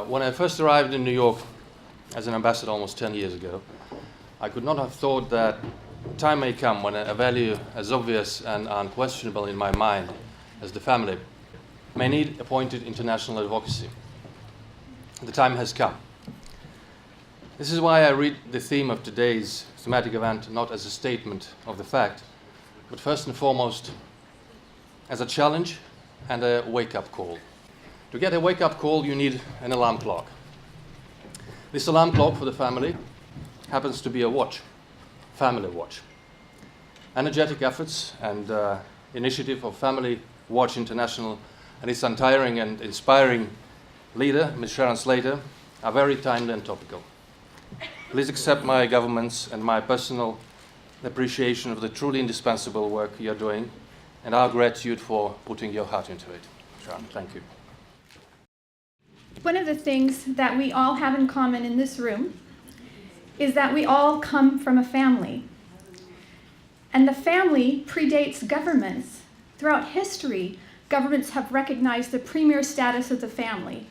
When I first arrived in New York as an ambassador almost 10 years ago, I could not have thought that time may come when a value as obvious and unquestionable in my mind as the family may need appointed international advocacy. The time has come. This is why I read the theme of today's thematic event not as a statement of the fact, but first and foremost as a challenge and a wake-up call. To get a wake-up call, you need an alarm clock. This alarm clock for the family happens to be a watch, Family Watch. Energetic efforts and initiative of Family Watch International and its untiring and inspiring leader, Ms. Sharon Slater, are very timely and topical. Please accept my government's and my personal appreciation of the truly indispensable work you're doing and our gratitude for putting your heart into it. Sharon, thank you. One of the things that we all have in common in this room is that we all come from a family. And the family predates governments. Throughout history, governments have recognized the premier status of the family.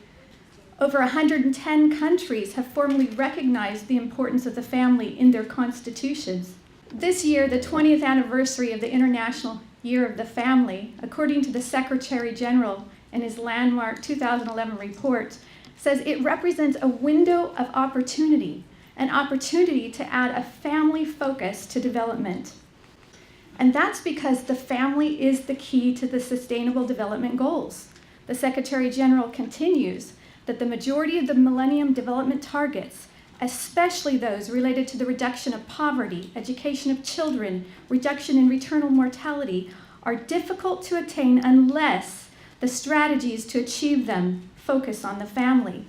Over 110 countries have formally recognized the importance of the family in their constitutions. This year, the 20th anniversary of the International Year of the Family, according to the Secretary General in his landmark 2011 report, says it represents a window of opportunity, an opportunity to add a family focus to development. And that's because the family is the key to the Sustainable Development Goals. The Secretary General continues that the majority of the Millennium Development Targets, especially those related to the reduction of poverty, education of children, reduction in maternal mortality, are difficult to attain unless the strategies to achieve them focus on the family.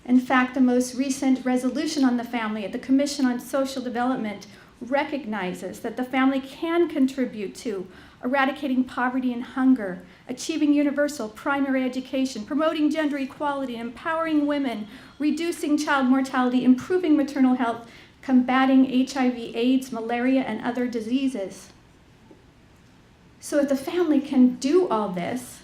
In fact, the most recent resolution on the family at the Commission on Social Development recognizes that the family can contribute to eradicating poverty and hunger, achieving universal primary education, promoting gender equality, empowering women, reducing child mortality, improving maternal health, combating HIV/AIDS, malaria, and other diseases. So if the family can do all this,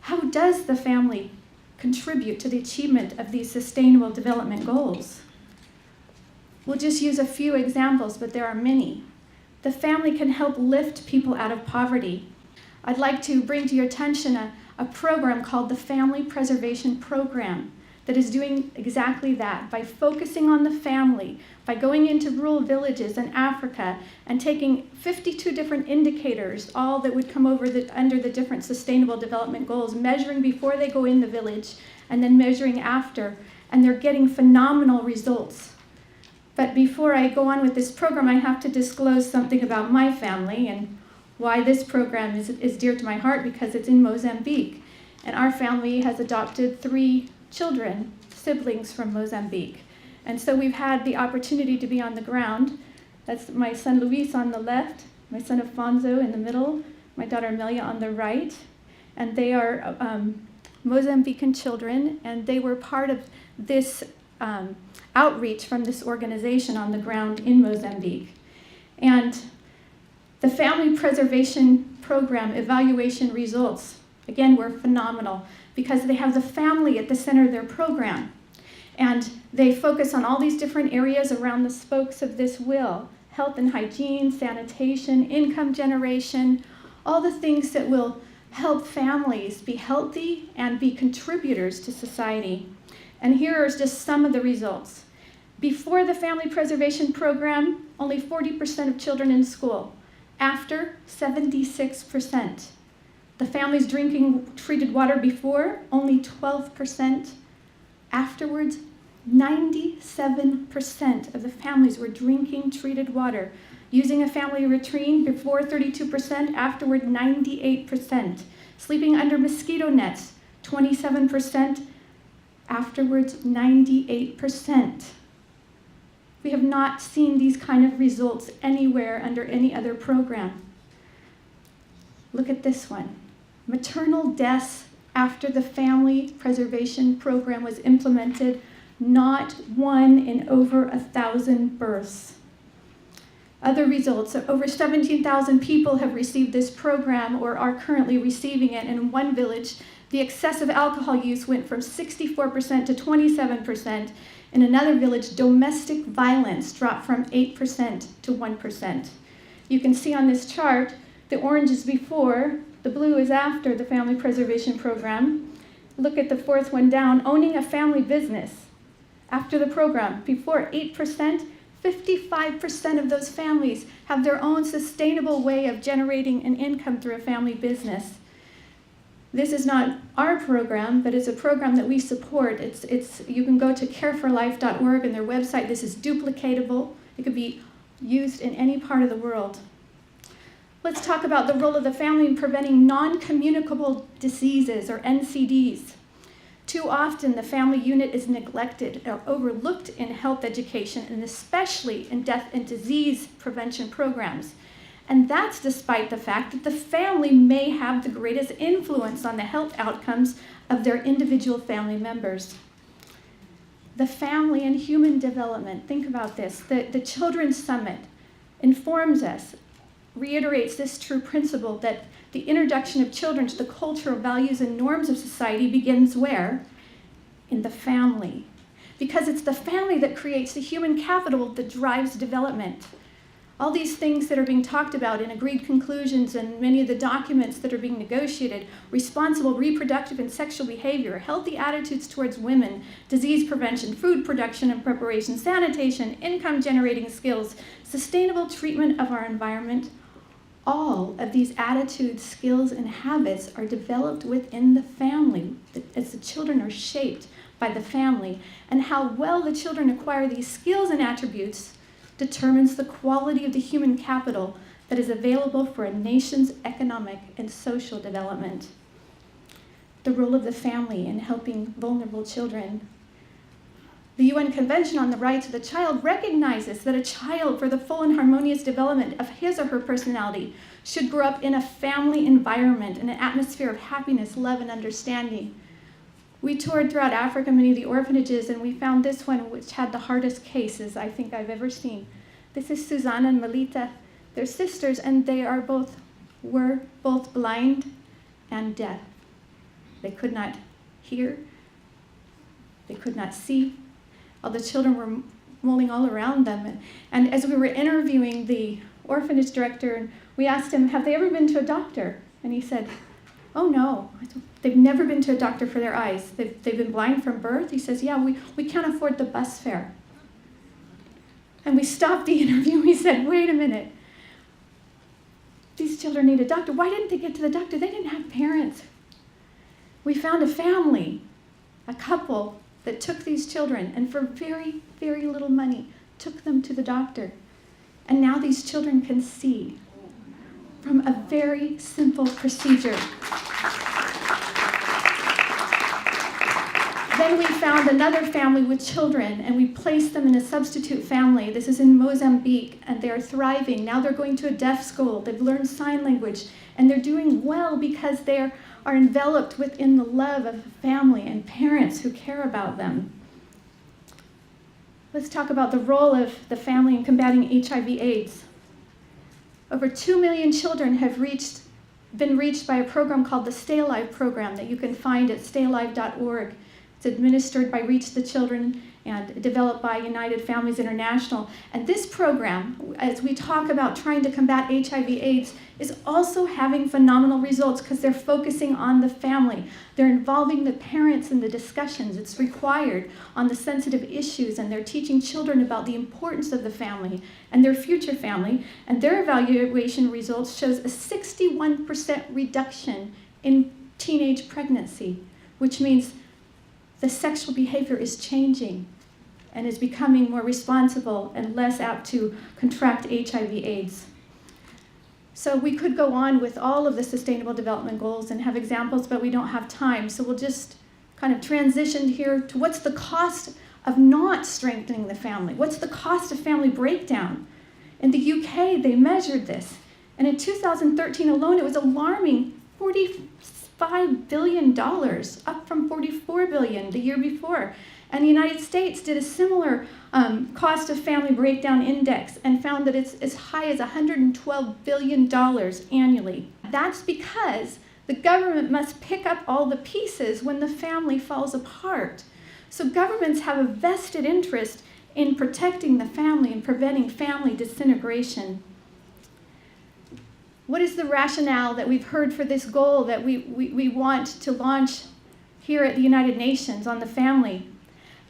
how does the family contribute to the achievement of these Sustainable Development Goals? We'll just use a few examples, but there are many. The family can help lift people out of poverty. I'd like to bring to your attention a program called the Family Preservation Program that is doing exactly that by focusing on the family, by going into rural villages in Africa and taking 52 different indicators, all that would come under the different Sustainable Development Goals, measuring before they go in the village and then measuring after, and they're getting phenomenal results. But before I go on with this program, I have to disclose something about my family and why this program is dear to my heart, because it's in Mozambique. And our family has adopted 3 children, siblings from Mozambique. And so we've had the opportunity to be on the ground. That's my son Luis on the left, my son Afonso in the middle, my daughter Amelia on the right. And they are Mozambican children, and they were part of this outreach from this organization on the ground in Mozambique. And the Family Preservation Program evaluation results, again, were phenomenal because they have the family at the center of their program. And they focus on all these different areas around the spokes of this wheel: health and hygiene, sanitation, income generation, all the things that will help families be healthy and be contributors to society. And here are just some of the results. Before the Family Preservation Program, only 40% of children in school. After, 76%. The families drinking treated water before, only 12%. Afterwards, 97% of the families were drinking treated water. Using a family latrine, before 32%, afterward 98%. Sleeping under mosquito nets, 27%, afterwards 98%. We have not seen these kind of results anywhere under any other program. Look at this one. Maternal deaths after the Family Preservation Program was implemented, not one in over 1,000 births. Other results, over 17,000 people have received this program or are currently receiving it. In one village, The excessive alcohol use went from 64% to 27%. In another village, domestic violence dropped from 8% to 1%. You can see on this chart, the orange is before, the blue is after the family preservation program. Look at the fourth one down, owning a family business. After the program, before 8%, 55% of those families have their own sustainable way of generating an income through a family business. This is not our program, but it's a program that we support. You can go to careforlife.org and their website. This is duplicatable. It could be used in any part of the world. Let's talk about the role of the family in preventing non-communicable diseases, or NCDs. Too often, the family unit is neglected or overlooked in health education, and especially in death and disease prevention programs. And that's despite the fact that the family may have the greatest influence on the health outcomes of their individual family members. The family and human development, think about this. The Children's Summit informs us, reiterates this true principle that the introduction of children to the cultural values and norms of society begins where? In the family. Because it's the family that creates the human capital that drives development. All these things that are being talked about in agreed conclusions and many of the documents that are being negotiated, responsible reproductive and sexual behavior, healthy attitudes towards women, disease prevention, food production and preparation, sanitation, income generating skills, sustainable treatment of our environment, all of these attitudes, skills, and habits are developed within the family as the children are shaped by the family. And how well the children acquire these skills and attributes determines the quality of the human capital that is available for a nation's economic and social development. The role of the family in helping vulnerable children. The UN Convention on the Rights of the Child recognizes that a child, for the full and harmonious development of his or her personality, should grow up in a family environment, in an atmosphere of happiness, love, and understanding. We toured throughout Africa, many of the orphanages, and we found this one which had the hardest cases I think I've ever seen. This is Susanna and Melita. They're sisters, and were both blind and deaf. They could not hear. They could not see. All the children were mulling all around them. And as we were interviewing the orphanage director, we asked him, have they ever been to a doctor? And he said, oh no, they've never been to a doctor for their eyes. They've been blind from birth. He says, yeah, we can't afford the bus fare. And we stopped the interview. We said, wait a minute. These children need a doctor. Why didn't they get to the doctor? They didn't have parents. We found a family, a couple, that took these children and for very, very little money took them to the doctor. And now these children can see from a very simple procedure. Then we found another family with children, and we placed them in a substitute family. This is in Mozambique, and they're thriving. Now they're going to a deaf school. They've learned sign language, and they're doing well because they are enveloped within the love of family and parents who care about them. Let's talk about the role of the family in combating HIV/AIDS. Over 2 million children have been reached by a program called the Stay Alive program that you can find at stayalive.org. It's administered by Reach the Children and developed by United Families International. And this program, as we talk about trying to combat HIV/AIDS, is also having phenomenal results because they're focusing on the family. They're involving the parents in the discussions. It's required on the sensitive issues, and they're teaching children about the importance of the family and their future family. And their evaluation results shows a 61% reduction in teenage pregnancy, which means the sexual behavior is changing and is becoming more responsible and less apt to contract HIV/AIDS. So we could go on with all of the Sustainable Development Goals and have examples, but we don't have time. So we'll just kind of transition here to what's the cost of not strengthening the family? What's the cost of family breakdown? In the UK, they measured this. And in 2013 alone, it was alarming, $45 billion, up from $44 billion the year before. And the United States did a similar cost of family breakdown index and found that it's as high as $112 billion annually. That's because The government must pick up all the pieces when the family falls apart. So governments have a vested interest in protecting the family and preventing family disintegration. What is the rationale that we've heard for this goal that we want to launch here at the United Nations on the family?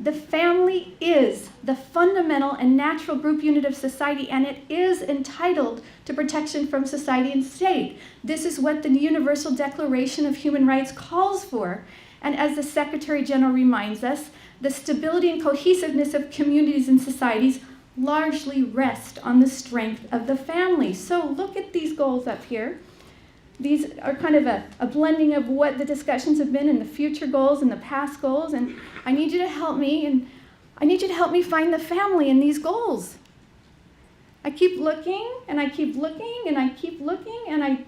The family is the fundamental and natural group unit of society, and it is entitled to protection from society and state. This is what the Universal Declaration of Human Rights calls for. And as the Secretary General reminds us, the stability and cohesiveness of communities and societies largely rest on the strength of the family. So look at these goals up here. These are kind of a blending of what the discussions have been and the future goals and the past goals. And I need you to help me, and I need you to help me find the family in these goals. I keep looking, and I keep looking, and I keep looking, and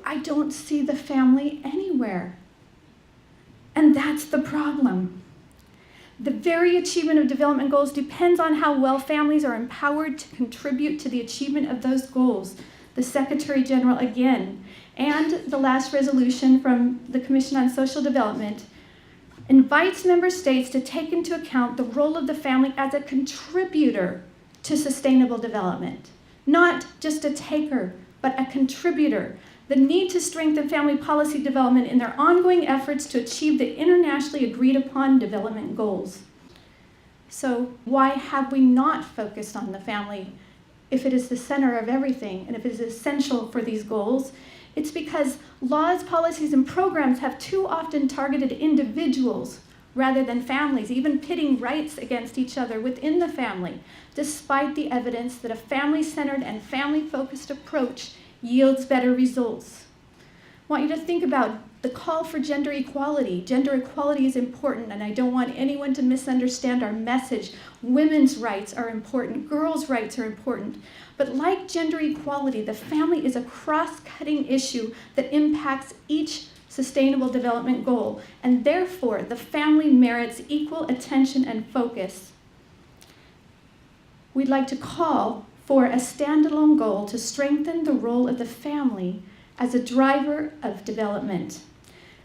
I don't see the family anywhere. And that's the problem. The very achievement of development goals depends on how well families are empowered to contribute to the achievement of those goals. The Secretary General again, and the last resolution from the Commission on Social Development invites member states to take into account the role of the family as a contributor to sustainable development. Not just a taker, but a contributor. The need to strengthen family policy development in their ongoing efforts to achieve the internationally agreed upon development goals. So why have we not focused on the family if it is the center of everything and if it is essential for these goals? It's because laws, policies, and programs have too often targeted individuals rather than families, even pitting rights against each other within the family, despite the evidence that a family-centered and family-focused approach yields better results. I want you to think about the call for gender equality. Gender equality is important, and I don't want anyone to misunderstand our message. Women's rights are important. Girls' rights are important. But like gender equality, the family is a cross-cutting issue that impacts each sustainable development goal, and therefore the family merits equal attention and focus. We'd like to call for a standalone goal to strengthen the role of the family as a driver of development.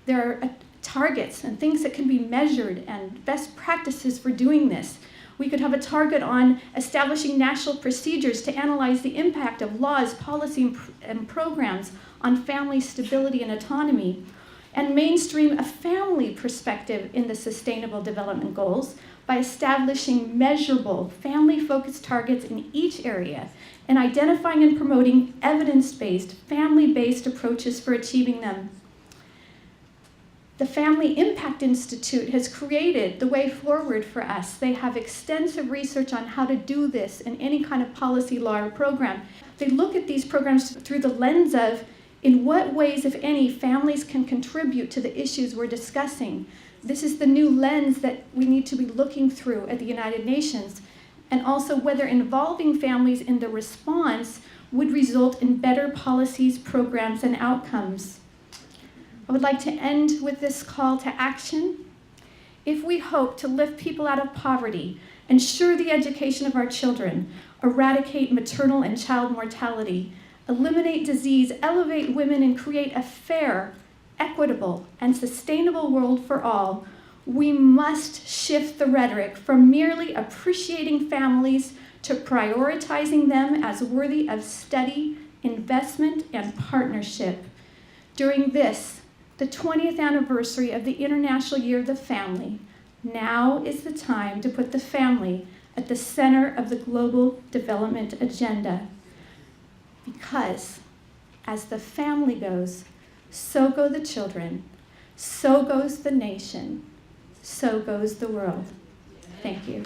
There are targets and things that can be measured and best practices for doing this. We could have a target on establishing national procedures to analyze the impact of laws, policy, and programs on family stability and autonomy, and mainstream a family perspective in the Sustainable Development Goals by establishing measurable family-focused targets in each area and identifying and promoting evidence-based, family-based approaches for achieving them. The Family Impact Institute has created the way forward for us. They have extensive research on how to do this in any kind of policy, law, or program. They look at these programs through the lens of in what ways, if any, families can contribute to the issues we're discussing. This is the new lens that we need to be looking through at the United Nations, and also whether involving families in the response would result in better policies, programs, and outcomes. I would like to end with this call to action. If we hope to lift people out of poverty, ensure the education of our children, eradicate maternal and child mortality, eliminate disease, elevate women, and create a fair, equitable, and sustainable world for all, we must shift the rhetoric from merely appreciating families to prioritizing them as worthy of study, investment, and partnership. During this, the 20th anniversary of the International Year of the Family, now is the time to put the family at the center of the global development agenda. Because as the family goes, so go the children, so goes the nation, so goes the world. Thank you.